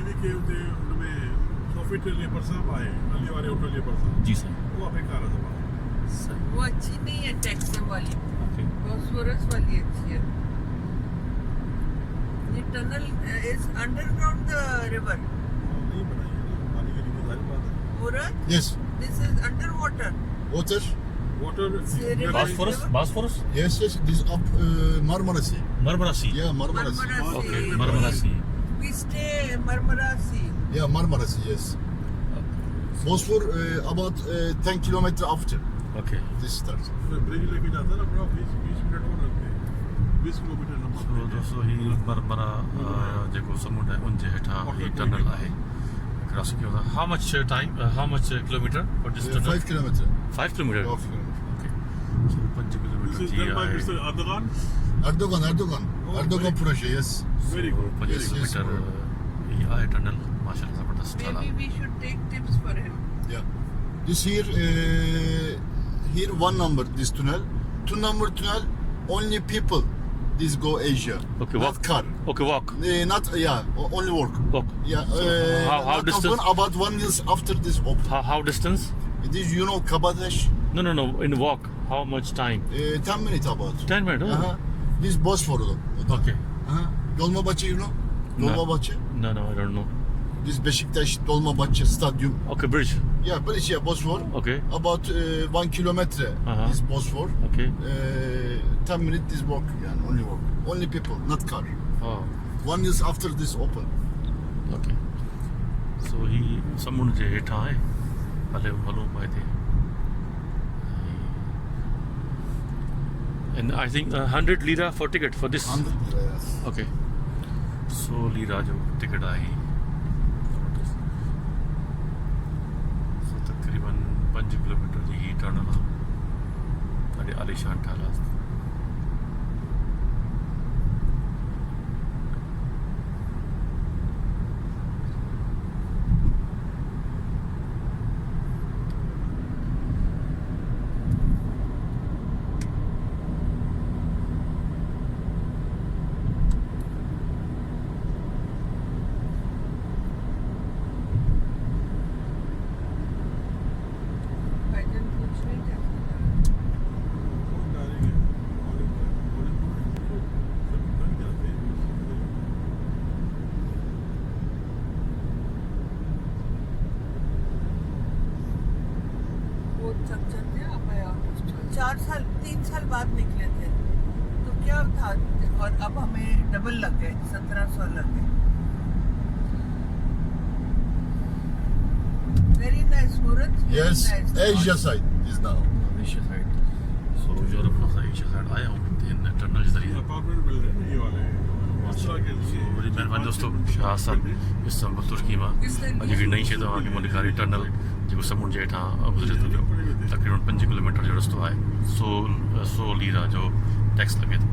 भी के उते उनमें प्रॉफिट लिए परसा आए अली वाले होटल लिए परसा जी सर वो आपे कार है सर वो अच्छी नहीं है टैक्सम वाली, ओके फॉस्फोरस वाली अच्छी है। ये tunnel is underground the river. नहीं बनाई है ना पानी के नीचे जारी बात है मुरत, Yes. This is under water. Water. Water Bosphorus Bosphorus Yes, yes. This up Marmara Sea. Marmara Sea Yeah, Marmara Sea. Marmara okay Sea. Marmara Sea We stay Marmara Sea. Yeah, Marmara Sea. Yes. Bosphor about 10 kilometer after okay this starts. Bridge लेके जाता है ना पूरा 20 minute और लगते हैं 20 kilometre लंबा सो दोस्तों ही मरमरा जेको समुंड है उन जे हेठां ही टनल आहे क्रॉस कयो था। How much time how much kilometre for this tunnel 5 kilometer. 5 kilometre 5 kilometer. Okay so 5 kilometre This is जी done by आहे Mr. Erdogan. Erdogan. Oh, Erdogan very- project. Yes. Very good. 5 Yes, yes. Kilometre ये आहे tunnel माशाल्लाह जबरदस्त ठहरा Maybe we should take tips for him. Yeah. This here one number this tunnel. 2 number tunnel only people. This go Asia. Okay, Not walk. car. Okay walk Not only work. Walk Yeah. how not distance? open, about 1 years after this open. How distance This Kabatash. No in walk how much time 10 minutes about. 10 minute This Bosphor. Okay Dolmabahçe you know? Dolmabahçe. No I don't know This Beşiktaş Dolmabahçe Stadyum. Okay bridge Yeah, British, yeah, Bosphor. Okay About 1 kilometer is Bosphor. Okay 10 minutes this walk, yeah, only walk. Only people, not car. हाँ 1 year after this open. Okay सो ही समुंड जे हेठां आहे हले hello पाए थी and I think 100 lira for ticket for this 100 lira, yes. okay so lira जो टिकट आहे सो तकरीबन 5 किलोमीटर जी ही टनल आहे ॾाढी आलीशान ठहियल आहे भाईजान कुछ नहीं कहते। बहुत डालेंगे बन जाते हैं वो थक जाते हैं आप आया 3 साल बाद निकले थे तो क्या था, और अब हमें डबल लग गए, 1700 लग गए। वेरी नाइस मुरत। Yes, Asia side is now. Asia side सो यूरोप खां एशिया साइड आया हूँ इन टनल जे ज़रिए अपार्टमेंट मिल रहे हैं ना ये वाले बड़ी महिरबानी दोस्तों शाह साहब इस्तांबुल तुर्की मां अॼु हिकिड़ी नई शइ तव्हांखे मां ॾेखारी टनल जेको समुंड जे हेठां गुज़रे थो पियो तक़रीबन 5 किलोमीटर जो रस्तो आहे 100 लीरा जो टैक्स लॻे थो